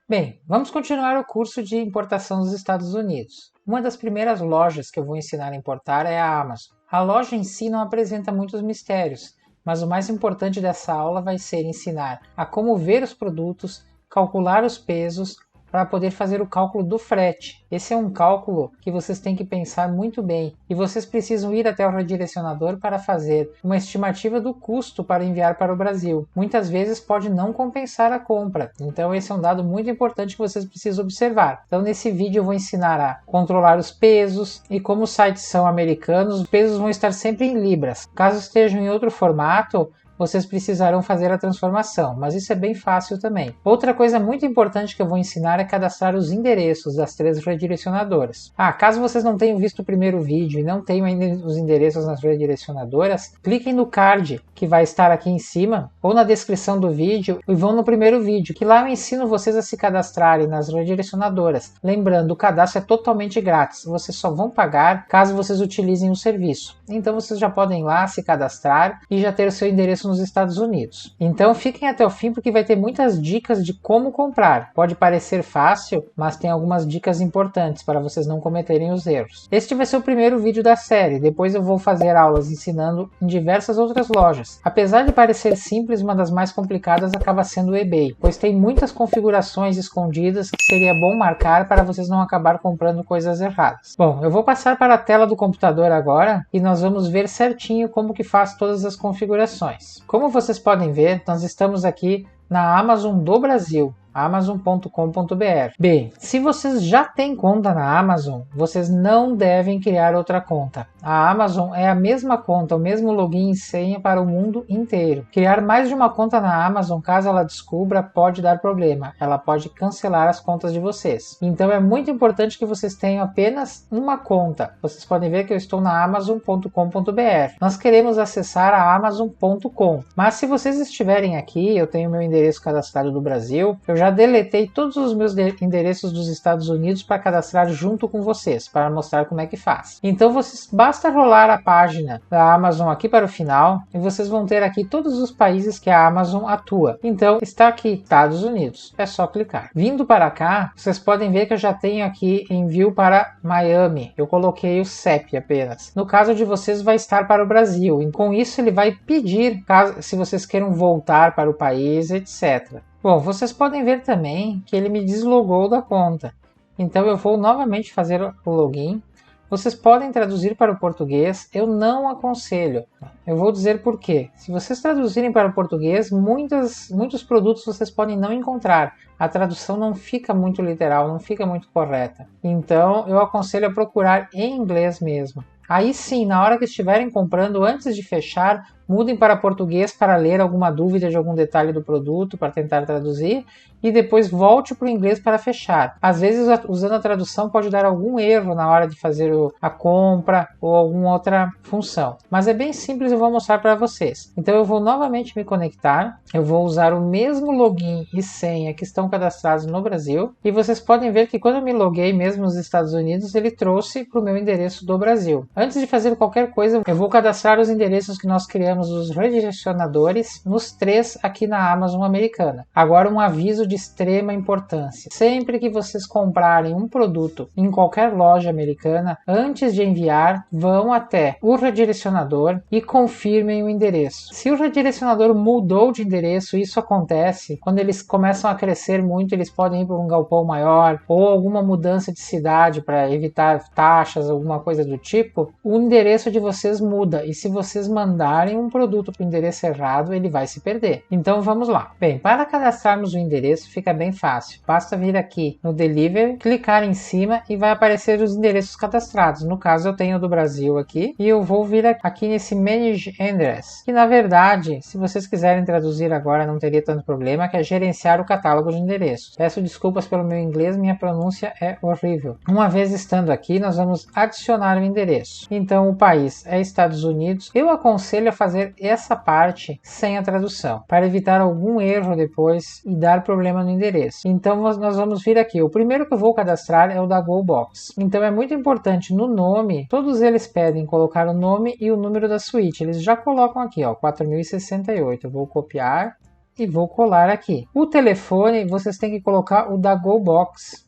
Bem, vamos continuar o curso de importação dos Estados Unidos. Uma das primeiras lojas que eu vou ensinar a importar é a Amazon. A loja em si não apresenta muitos mistérios, mas o mais importante dessa aula vai ser ensinar a como ver os produtos, calcular os pesos, para poder fazer o cálculo do frete. Esse é um cálculo que vocês têm que pensar muito bem e vocês precisam ir até o redirecionador para fazer uma estimativa do custo para enviar para o Brasil. Muitas vezes pode não compensar a compra, então esse é um dado muito importante que vocês precisam observar. Então nesse vídeo eu vou ensinar a controlar os pesos e como os sites são americanos, os pesos vão estar sempre em libras. Caso estejam em outro formato, vocês precisarão fazer a transformação, mas isso é bem fácil também. Outra coisa muito importante que eu vou ensinar é cadastrar os endereços das 3 redirecionadoras. Caso vocês não tenham visto o primeiro vídeo e não tenham ainda os endereços nas redirecionadoras, cliquem no card que vai estar aqui em cima ou na descrição do vídeo e vão no primeiro vídeo, que lá eu ensino vocês a se cadastrarem nas redirecionadoras. Lembrando, o cadastro é totalmente grátis, vocês só vão pagar caso vocês utilizem o serviço. Então vocês já podem ir lá se cadastrar e já ter o seu endereço nos Estados Unidos. Então fiquem até o fim porque vai ter muitas dicas de como comprar. Pode parecer fácil, mas tem algumas dicas importantes para vocês não cometerem os erros. Este vai ser o primeiro vídeo da série, depois eu vou fazer aulas ensinando em diversas outras lojas. Apesar de parecer simples, uma das mais complicadas acaba sendo o eBay, pois tem muitas configurações escondidas que seria bom marcar para vocês não acabar comprando coisas erradas. Bom, eu vou passar para a tela do computador agora e nós vamos ver certinho como que faz todas as configurações. Como vocês podem ver, nós estamos aqui na Amazon do Brasil, amazon.com.br. Bem, se vocês já têm conta na Amazon, vocês não devem criar outra conta. A Amazon é a mesma conta, o mesmo login e senha para o mundo inteiro. Criar mais de uma conta na Amazon, caso ela descubra, pode dar problema. Ela pode cancelar as contas de vocês. Então é muito importante que vocês tenham apenas uma conta. Vocês podem ver que eu estou na amazon.com.br. Nós queremos acessar a amazon.com. Mas se vocês estiverem aqui, eu tenho meu endereço cadastrado do Brasil, eu já deletei todos os meus endereços dos Estados Unidos para cadastrar junto com vocês, para mostrar como é que faz. Então basta rolar a página da Amazon aqui para o final e vocês vão ter aqui todos os países que a Amazon atua. Então está aqui Estados Unidos, é só clicar. Vindo para cá, vocês podem ver que eu já tenho aqui envio para Miami. Eu coloquei o CEP apenas. No caso de vocês vai estar para o Brasil. E com isso ele vai pedir, se vocês queiram voltar para o país, etc. Bom, vocês podem ver também que ele me deslogou da conta. Então eu vou novamente fazer o login. Vocês podem traduzir para o português, eu não aconselho. Eu vou dizer por quê. Se vocês traduzirem para o português, muitos produtos vocês podem não encontrar. A tradução não fica muito literal, não fica muito correta. Então eu aconselho a procurar em inglês mesmo. Aí sim, na hora que estiverem comprando, antes de fechar, mudem para português para ler alguma dúvida de algum detalhe do produto, para tentar traduzir, e depois volte para o inglês para fechar. Às vezes, usando a tradução, pode dar algum erro na hora de fazer a compra ou alguma outra função. Mas é bem simples, eu vou mostrar para vocês. Então eu vou novamente me conectar, eu vou usar o mesmo login e senha que estão cadastrados no Brasil, e vocês podem ver que quando eu me loguei mesmo nos Estados Unidos, ele trouxe para o meu endereço do Brasil. Antes de fazer qualquer coisa, eu vou cadastrar os endereços que nós criamos os redirecionadores nos 3 aqui na Amazon americana. Agora um aviso de extrema importância. Sempre que vocês comprarem um produto em qualquer loja americana, antes de enviar, vão até o redirecionador e confirmem o endereço. Se o redirecionador mudou de endereço, isso acontece quando eles começam a crescer muito, eles podem ir para um galpão maior ou alguma mudança de cidade para evitar taxas, alguma coisa do tipo, o endereço de vocês muda e se vocês mandarem um produto para o endereço errado, ele vai se perder. Então vamos lá. Bem, para cadastrarmos o endereço fica bem fácil. Basta vir aqui no Delivery, clicar em cima e vai aparecer os endereços cadastrados. No caso eu tenho o do Brasil aqui e eu vou vir aqui nesse Manage Address, que na verdade, se vocês quiserem traduzir agora não teria tanto problema, que é gerenciar o catálogo de endereços. Peço desculpas pelo meu inglês, minha pronúncia é horrível. Uma vez estando aqui, nós vamos adicionar o endereço. Então o país é Estados Unidos. Eu aconselho a fazer essa parte sem a tradução, para evitar algum erro depois e dar problema no endereço. Então nós vamos vir aqui. O primeiro que eu vou cadastrar é o da GoBox. Então é muito importante no nome, todos eles pedem colocar o nome e o número da suíte. Eles já colocam aqui, ó, 4068. Eu vou copiar e vou colar aqui. O telefone vocês têm que colocar o da GoBox.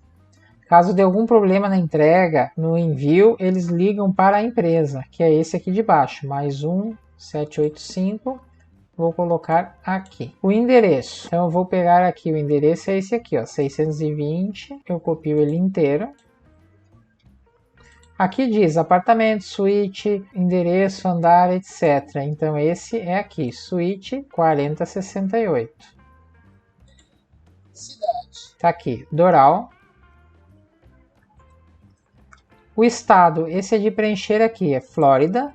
Caso dê algum problema na entrega, no envio, eles ligam para a empresa, que é esse aqui de baixo, mais 785, vou colocar aqui. O endereço, então eu vou pegar aqui, o endereço é esse aqui, ó, 620, eu copio ele inteiro. Aqui diz apartamento, suíte, endereço, andar, etc. Então esse é aqui, suíte 4068. Cidade. Tá aqui, Doral. O estado, esse é de preencher aqui, é Flórida.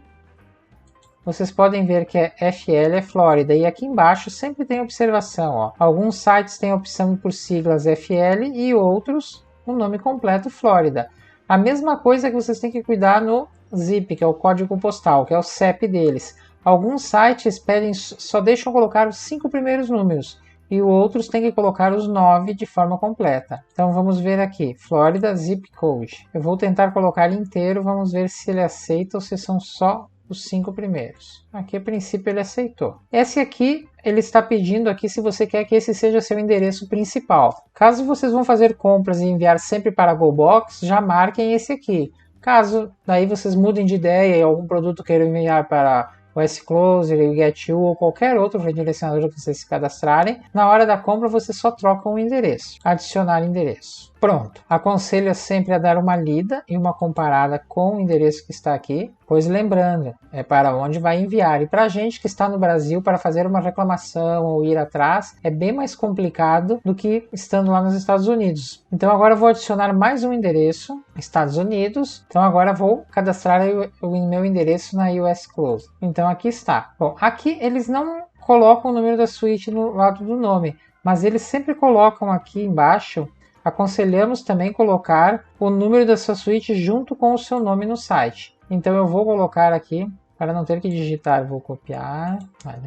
Vocês podem ver que é FL, é Flórida. E aqui embaixo sempre tem observação. Ó. Alguns sites têm opção por siglas FL e outros o nome completo Flórida. A mesma coisa que vocês têm que cuidar no ZIP, que é o código postal, que é o CEP deles. Alguns sites pedem, só deixam colocar os 5 primeiros números. E outros têm que colocar os 9 de forma completa. Então vamos ver aqui, Flórida Zip Code. Eu vou tentar colocar ele inteiro, vamos ver se ele aceita ou se são só os 5 primeiros. Aqui a princípio ele aceitou. Esse aqui, ele está pedindo aqui se você quer que esse seja seu endereço principal. Caso vocês vão fazer compras e enviar sempre para a GoBox, já marquem esse aqui. Caso daí vocês mudem de ideia e algum produto queiram enviar para o S-Closer, o Get You ou qualquer outro redirecionador que vocês se cadastrarem, na hora da compra vocês só trocam o endereço, adicionar endereço. Pronto, aconselho sempre a dar uma lida e uma comparada com o endereço que está aqui, pois lembrando, é para onde vai enviar. E para a gente que está no Brasil, para fazer uma reclamação ou ir atrás, é bem mais complicado do que estando lá nos Estados Unidos. Então agora eu vou adicionar mais um endereço, Estados Unidos. Então agora vou cadastrar o meu endereço na US Close. Então aqui está. Bom, aqui eles não colocam o número da suíte no lado do nome, mas eles sempre colocam aqui embaixo. Aconselhamos também colocar o número da sua suíte junto com o seu nome no site. Então eu vou colocar aqui, para não ter que digitar, vou copiar.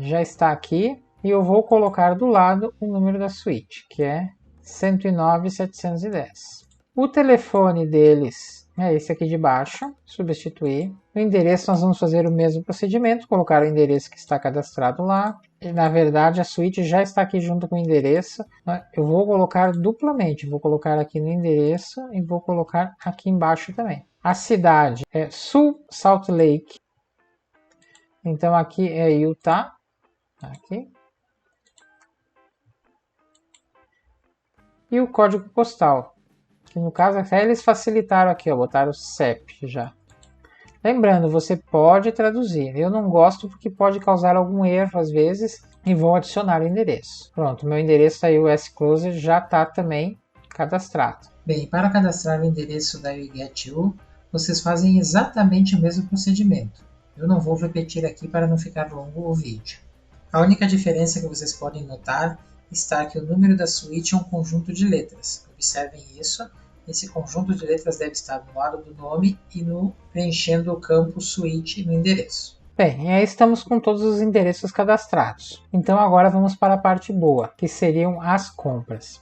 Já está aqui. E eu vou colocar do lado o número da suíte, que é 109.710. O telefone deles é esse aqui de baixo, substituir. No endereço nós vamos fazer o mesmo procedimento, colocar o endereço que está cadastrado lá. E, na verdade a suíte já está aqui junto com o endereço. Eu vou colocar duplamente, vou colocar aqui no endereço e vou colocar aqui embaixo também. A cidade é Sul Salt Lake. Então aqui é Utah. Aqui. E o código postal. Que no caso até eles facilitaram aqui, ó, botaram o CEP já. Lembrando, você pode traduzir. Eu não gosto porque pode causar algum erro às vezes e vou adicionar o endereço. Pronto, meu endereço da US Closer já está também cadastrado. Bem, para cadastrar o endereço da Get You, vocês fazem exatamente o mesmo procedimento. Eu não vou repetir aqui para não ficar longo o vídeo. A única diferença que vocês podem notar está que o número da suíte é um conjunto de letras. Observem isso. Esse conjunto de letras deve estar no lado do nome e preenchendo o campo suíte no endereço. Bem, aí estamos com todos os endereços cadastrados. Então agora vamos para a parte boa, que seriam as compras.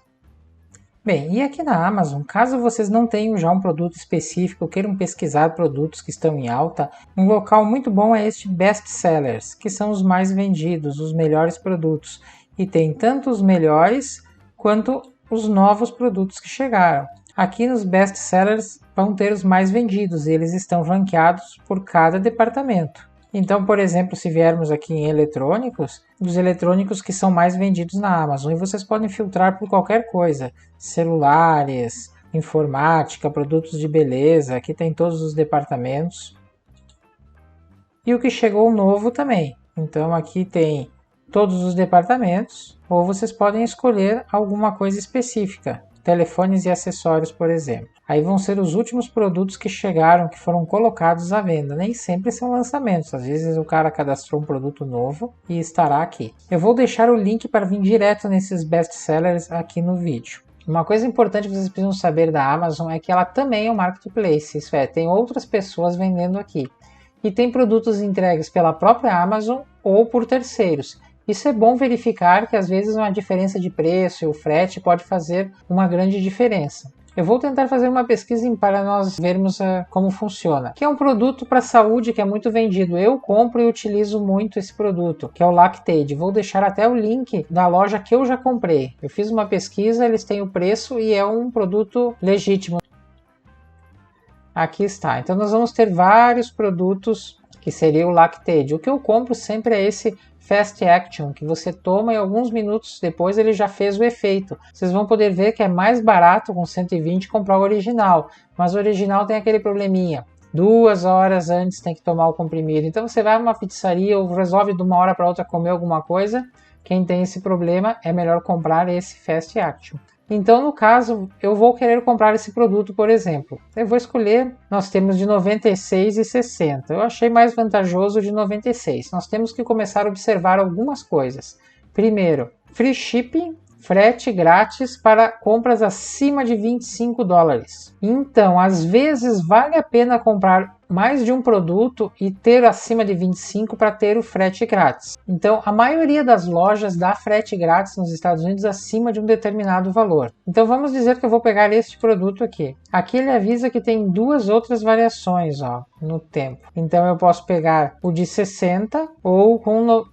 Bem, e aqui na Amazon, caso vocês não tenham já um produto específico, queiram pesquisar produtos que estão em alta, um local muito bom é este Best Sellers, que são os mais vendidos, os melhores produtos. E tem tanto os melhores quanto os novos produtos que chegaram. Aqui nos Best Sellers vão ter os mais vendidos e eles estão ranqueados por cada departamento. Então, por exemplo, se viermos aqui em eletrônicos, os eletrônicos que são mais vendidos na Amazon, e vocês podem filtrar por qualquer coisa, celulares, informática, produtos de beleza, aqui tem todos os departamentos. E o que chegou novo também, então aqui tem todos os departamentos, ou vocês podem escolher alguma coisa específica. Telefones e acessórios, por exemplo. Aí vão ser os últimos produtos que chegaram, que foram colocados à venda. Nem sempre são lançamentos, às vezes o cara cadastrou um produto novo e estará aqui. Eu vou deixar o link para vir direto nesses best sellers aqui no vídeo. Uma coisa importante que vocês precisam saber da Amazon é que ela também é um marketplace, isso é, tem outras pessoas vendendo aqui. E tem produtos entregues pela própria Amazon ou por terceiros. Isso é bom verificar que às vezes uma diferença de preço e o frete pode fazer uma grande diferença. Eu vou tentar fazer uma pesquisa para nós vermos como funciona. Que é um produto para saúde que é muito vendido. Eu compro e utilizo muito esse produto, que é o Lactaid. Vou deixar até o link da loja que eu já comprei. Eu fiz uma pesquisa, eles têm o preço e é um produto legítimo. Aqui está. Então nós vamos ter vários produtos que seria o Lactaid. O que eu compro sempre é esse Fast Action, que você toma e alguns minutos depois ele já fez o efeito. Vocês vão poder ver que é mais barato com 120 comprar o original, mas o original tem aquele probleminha. 2 horas antes tem que tomar o comprimido. Então você vai numa pizzaria ou resolve de uma hora para outra comer alguma coisa, quem tem esse problema é melhor comprar esse Fast Action. Então, no caso, eu vou querer comprar esse produto, por exemplo. Eu vou escolher, nós temos de 96 e 60. Eu achei mais vantajoso de 96. Nós temos que começar a observar algumas coisas. Primeiro, free shipping, frete grátis para compras acima de 25 dólares. Então, às vezes, vale a pena comprar mais de um produto e ter acima de 25 para ter o frete grátis. Então, a maioria das lojas dá frete grátis nos Estados Unidos acima de um determinado valor. Então, vamos dizer que eu vou pegar este produto aqui. Aqui ele avisa que tem 2 outras variações, no tempo. Então, eu posso pegar o de 60 ou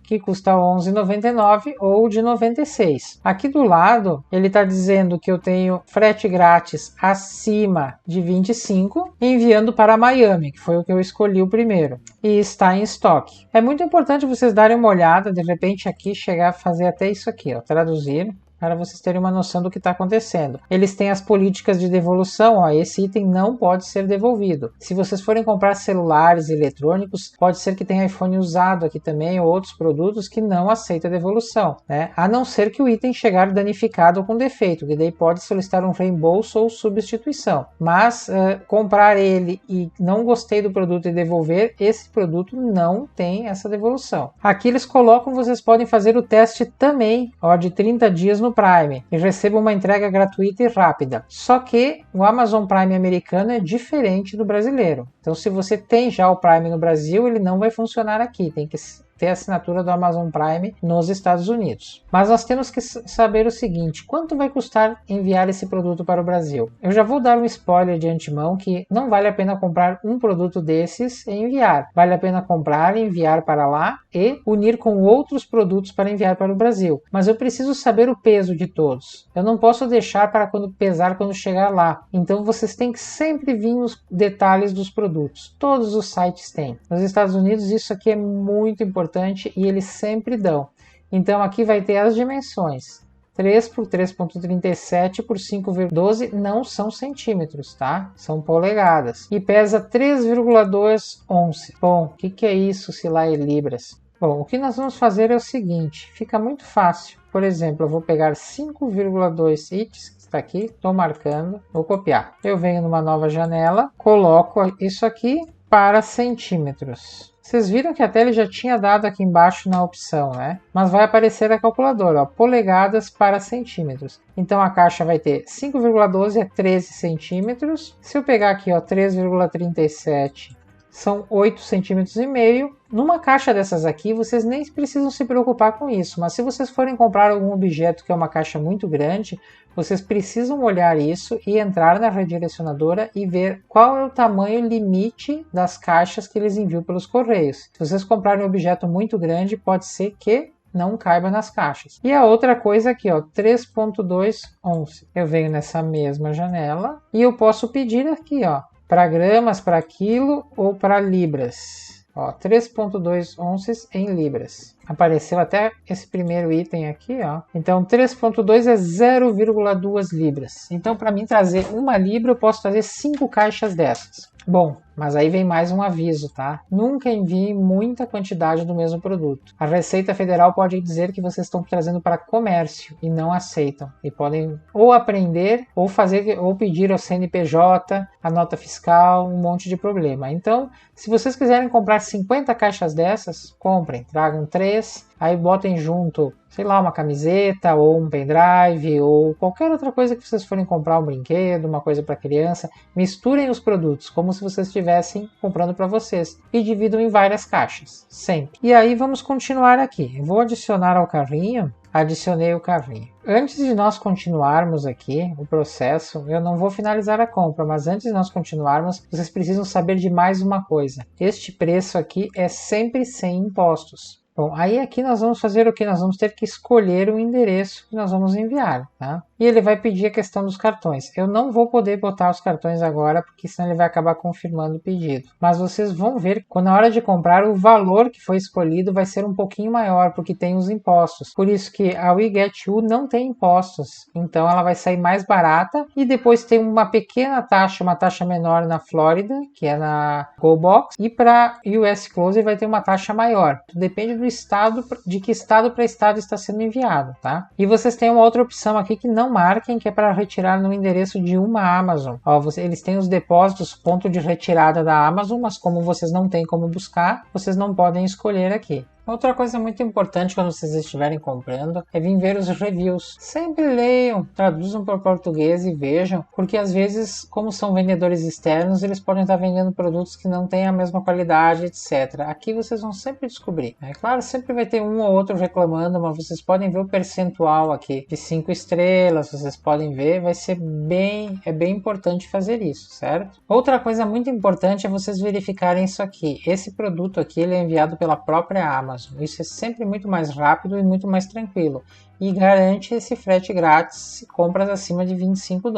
que custa R$11,99 ou de 96. Aqui do lado, ele está dizendo que eu tenho frete grátis acima de 25, enviando para Miami, que foi o que eu escolhi o primeiro, e está em estoque. É muito importante vocês darem uma olhada, de repente aqui chegar a fazer até isso aqui, traduzir, para vocês terem uma noção do que está acontecendo. Eles têm as políticas de devolução, esse item não pode ser devolvido. Se vocês forem comprar celulares eletrônicos, pode ser que tenha iPhone usado aqui também, ou outros produtos que não aceitam devolução, né? A não ser que o item chegar danificado ou com defeito, que daí pode solicitar um reembolso ou substituição. Mas comprar ele e não gostei do produto e devolver, esse produto não tem essa devolução. Aqui eles colocam, vocês podem fazer o teste também, de 30 dias no Prime e receba uma entrega gratuita e rápida. Só que o Amazon Prime americano é diferente do brasileiro. Então, se você tem já o Prime no Brasil, ele não vai funcionar aqui. Tem que ter a assinatura do Amazon Prime nos Estados Unidos. Mas nós temos que saber o seguinte: quanto vai custar enviar esse produto para o Brasil? Eu já vou dar um spoiler de antemão que não vale a pena comprar um produto desses e enviar. Vale a pena comprar e enviar para lá e unir com outros produtos para enviar para o Brasil. Mas eu preciso saber o peso de todos. Eu não posso deixar para pesar quando chegar lá. Então vocês têm que sempre vir os detalhes dos produtos. Todos os sites têm. Nos Estados Unidos isso aqui é muito importante e eles sempre dão. Então aqui vai ter as dimensões. 3 por 3,37 por 5,12 não são centímetros, tá? São polegadas. E pesa 3,2 onças. Bom, o que é isso se lá é libras? Bom, o que nós vamos fazer é o seguinte, fica muito fácil. Por exemplo, eu vou pegar 5,2 its, que está aqui, estou marcando, vou copiar. Eu venho numa nova janela, coloco isso aqui para centímetros. Vocês viram que até ele já tinha dado aqui embaixo na opção, né? Mas vai aparecer a calculadora, polegadas para centímetros. Então a caixa vai ter 5,12 é 13 centímetros. Se eu pegar aqui, 3,37 são 8 centímetros e meio. Numa caixa dessas aqui, vocês nem precisam se preocupar com isso, mas se vocês forem comprar algum objeto que é uma caixa muito grande, vocês precisam olhar isso e entrar na redirecionadora e ver qual é o tamanho limite das caixas que eles enviam pelos correios. Se vocês comprarem um objeto muito grande, pode ser que não caiba nas caixas. E a outra coisa aqui, 3,2 onças. Eu venho nessa mesma janela e eu posso pedir aqui, para gramas, para quilo ou para libras. 3,2 onças em libras. Apareceu até esse primeiro item aqui, Então 3,2 é 0,2 libras. Então para mim trazer 1 libra eu posso trazer 5 caixas dessas. Bom, mas aí vem mais um aviso, tá? Nunca envie muita quantidade do mesmo produto. A Receita Federal pode dizer que vocês estão trazendo para comércio e não aceitam. E podem ou aprender ou pedir ao CNPJ, a nota fiscal, um monte de problema. Então, se vocês quiserem comprar 50 caixas dessas, comprem. Tragam 3 3, aí botem junto, sei lá, uma camiseta ou um pendrive ou qualquer outra coisa que vocês forem comprar, um brinquedo, uma coisa para criança. Misturem os produtos como se vocês estivessem comprando para vocês e dividam em várias caixas, sempre. E aí vamos continuar aqui. Eu vou adicionar ao carrinho. Adicionei o carrinho. Antes de nós continuarmos aqui o processo, eu não vou finalizar a compra, mas antes de nós continuarmos, vocês precisam saber de mais uma coisa. Este preço aqui é sempre sem impostos. Bom, aí aqui nós vamos fazer o que? Nós vamos ter que escolher o endereço que nós vamos enviar, tá? E ele vai pedir a questão dos cartões. Eu não vou poder botar os cartões agora, porque senão ele vai acabar confirmando o pedido. Mas vocês vão ver, quando na hora de comprar, o valor que foi escolhido vai ser um pouquinho maior, porque tem os impostos. Por isso que a We Get You não tem impostos. Então ela vai sair mais barata. E depois tem uma pequena taxa, uma taxa menor na Flórida, que é na GoBox. E para US Closer vai ter uma taxa maior. Depende do estado, de que estado para estado está sendo enviado, tá? E vocês têm uma outra opção aqui que não marquem, que é para retirar no endereço de uma Amazon. Ó, eles têm os depósitos, ponto de retirada da Amazon, mas como vocês não têm como buscar, vocês não podem escolher aqui. Outra coisa muito importante quando vocês estiverem comprando é vir ver os reviews. Sempre leiam, traduzam para o português e vejam, porque às vezes, como são vendedores externos, eles podem estar vendendo produtos que não têm a mesma qualidade, etc. Aqui vocês vão sempre descobrir. É claro, sempre vai ter um ou outro reclamando, mas vocês podem ver o percentual aqui de 5 estrelas, vocês podem ver, vai ser bem importante fazer isso, certo? Outra coisa muito importante é vocês verificarem isso aqui. Esse produto aqui ele é enviado pela própria Amazon. Isso é sempre muito mais rápido e muito mais tranquilo e garante esse frete grátis se compras acima de $25.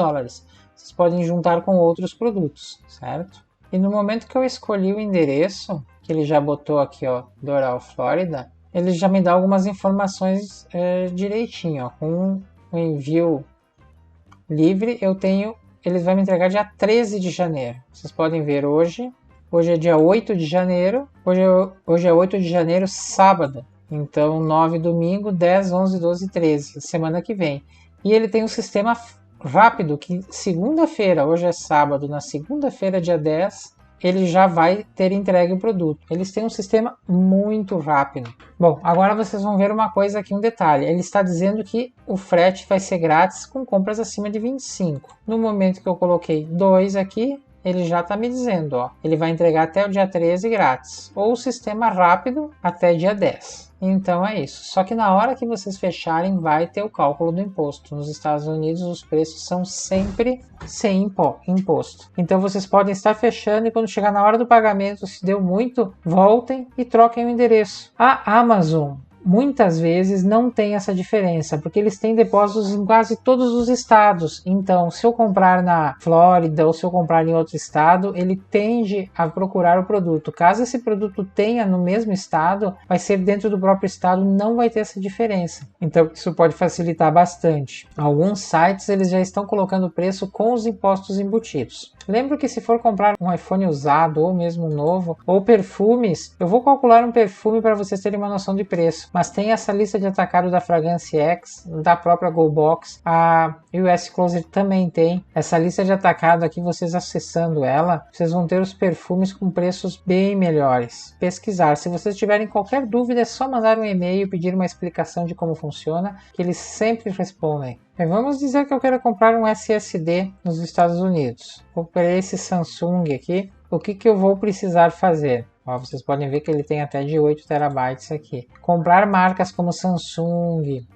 Vocês podem juntar com outros produtos, certo? E no momento que eu escolhi o endereço, que ele já botou aqui, ó, Doral, Flórida, ele já me dá algumas informações direitinho, ó. Com o envio livre ele vai me entregar dia 13 de janeiro. Vocês podem ver hoje. Hoje é dia 8 de janeiro, hoje é 8 de janeiro, sábado. Então 9 domingo, 10, 11, 12, 13, semana que vem. E ele tem um sistema rápido que segunda-feira, hoje é sábado, na segunda-feira, dia 10, ele já vai ter entregue o produto. Eles têm um sistema muito rápido. Bom, agora vocês vão ver uma coisa aqui, um detalhe. Ele está dizendo que o frete vai ser grátis com compras acima de 25. No momento que eu coloquei 2 aqui, ele já está me dizendo, ó, ele vai entregar até o dia 13 grátis, ou o sistema rápido até dia 10. Então é isso. Só que na hora que vocês fecharem, vai ter o cálculo do imposto. Nos Estados Unidos, os preços são sempre sem imposto. Então vocês podem estar fechando e quando chegar na hora do pagamento, se deu muito, voltem e troquem o endereço. A Amazon muitas vezes não tem essa diferença, porque eles têm depósitos em quase todos os estados. Então, se eu comprar na Flórida ou se eu comprar em outro estado, ele tende a procurar o produto. Caso esse produto tenha no mesmo estado, vai ser dentro do próprio estado, não vai ter essa diferença. Então, isso pode facilitar bastante. Alguns sites eles já estão colocando o preço com os impostos embutidos. Lembro que se for comprar um iPhone usado ou mesmo novo, ou perfumes, eu vou calcular um perfume para vocês terem uma noção de preço. Mas tem essa lista de atacado da Fragrance X, da própria GoBox, a US Closer também tem. Essa lista de atacado aqui, vocês acessando ela, vocês vão ter os perfumes com preços bem melhores. Pesquisar. Se vocês tiverem qualquer dúvida, é só mandar um e-mail e pedir uma explicação de como funciona, que eles sempre respondem. Vamos dizer que eu quero comprar um SSD nos Estados Unidos. Comprei esse Samsung aqui. O que eu vou precisar fazer? Ó, vocês podem ver que ele tem até de 8 terabytes aqui. Comprar marcas como Samsung,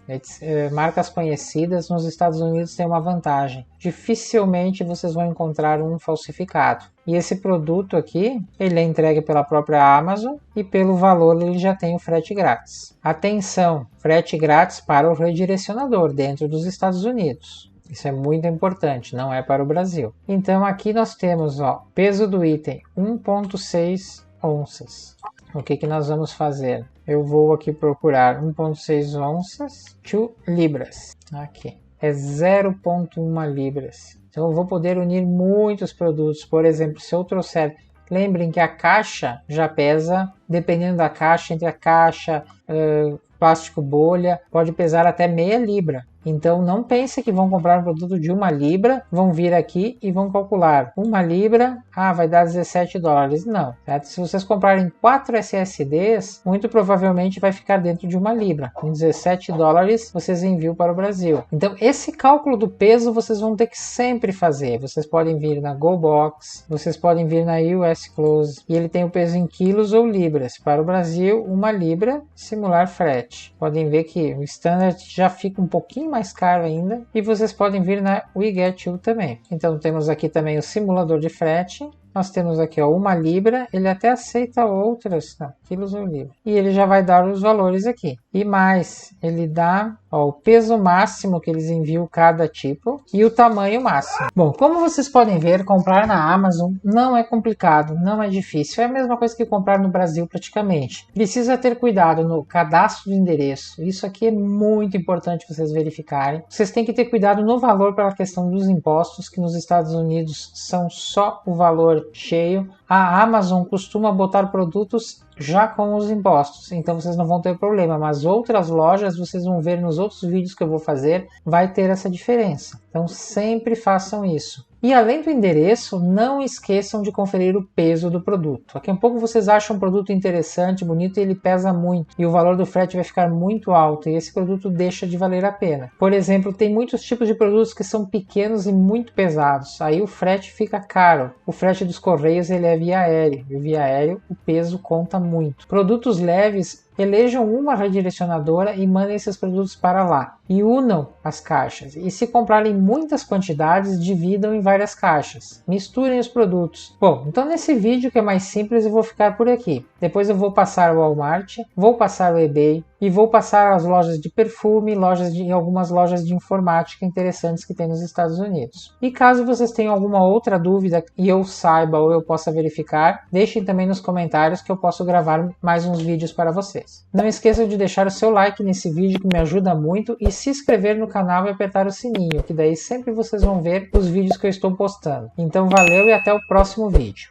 marcas conhecidas nos Estados Unidos tem uma vantagem. Dificilmente vocês vão encontrar um falsificado. E esse produto aqui, ele é entregue pela própria Amazon e pelo valor ele já tem o frete grátis. Atenção, frete grátis para o redirecionador dentro dos Estados Unidos. Isso é muito importante, não é para o Brasil. Então aqui nós temos, ó, peso do item 1,6 onças. O que nós vamos fazer? Eu vou aqui procurar 1,6 onças, 2 libras. Aqui. É 0,1 libras. Então eu vou poder unir muitos produtos. Por exemplo, se eu trouxer... Lembrem que a caixa já pesa, dependendo da caixa, entre a caixa, plástico bolha, pode pesar até meia libra. Então não pense que vão comprar um produto de 1 libra, vão vir aqui e vão calcular 1 libra, vai dar 17 dólares. Não, certo? Se vocês comprarem 4 SSDs, muito provavelmente vai ficar dentro de 1 libra. Com 17 dólares vocês enviam para o Brasil. Então esse cálculo do peso vocês vão ter que sempre fazer. Vocês podem vir na GoBox, vocês podem vir na US Close, e ele tem o peso em quilos ou libras. Para o Brasil, 1 libra, simular frete. Podem ver que o Standard já fica um pouquinho mais caro ainda, e vocês podem vir na WeGetYou também. Então temos aqui também o simulador de frete. Nós temos aqui 1 libra, ele até aceita outras, quilos ou libras. E ele já vai dar os valores aqui. E mais, ele dá o peso máximo que eles enviam cada tipo e o tamanho máximo. Bom, como vocês podem ver, comprar na Amazon não é complicado, não é difícil. É a mesma coisa que comprar no Brasil praticamente. Precisa ter cuidado no cadastro do endereço. Isso aqui é muito importante vocês verificarem. Vocês têm que ter cuidado no valor pela questão dos impostos, que nos Estados Unidos são só o valor cheio. A Amazon costuma botar produtos já com os impostos, então vocês não vão ter problema, mas outras lojas, vocês vão ver nos outros vídeos que eu vou fazer, vai ter essa diferença. Então sempre façam isso. E além do endereço, não esqueçam de conferir o peso do produto. Daqui a pouco vocês acham um produto interessante, bonito, e ele pesa muito. E o valor do frete vai ficar muito alto, e esse produto deixa de valer a pena. Por exemplo, tem muitos tipos de produtos que são pequenos e muito pesados. Aí o frete fica caro. O frete dos correios ele é via aéreo. E via aéreo o peso conta muito. Produtos leves, elejam uma redirecionadora e mandem esses produtos para lá. E unam as caixas. E se comprarem muitas quantidades, dividam em várias caixas. Misturem os produtos. Bom, então nesse vídeo que é mais simples eu vou ficar por aqui. Depois eu vou passar o Walmart, vou passar o eBay e vou passar as lojas de perfume e algumas lojas de informática interessantes que tem nos Estados Unidos. E caso vocês tenham alguma outra dúvida e eu saiba ou eu possa verificar, deixem também nos comentários que eu posso gravar mais uns vídeos para vocês. Não esqueçam de deixar o seu like nesse vídeo que me ajuda muito e se inscrever no canal e apertar o sininho, que daí sempre vocês vão ver os vídeos que eu estou postando. Então valeu e até o próximo vídeo.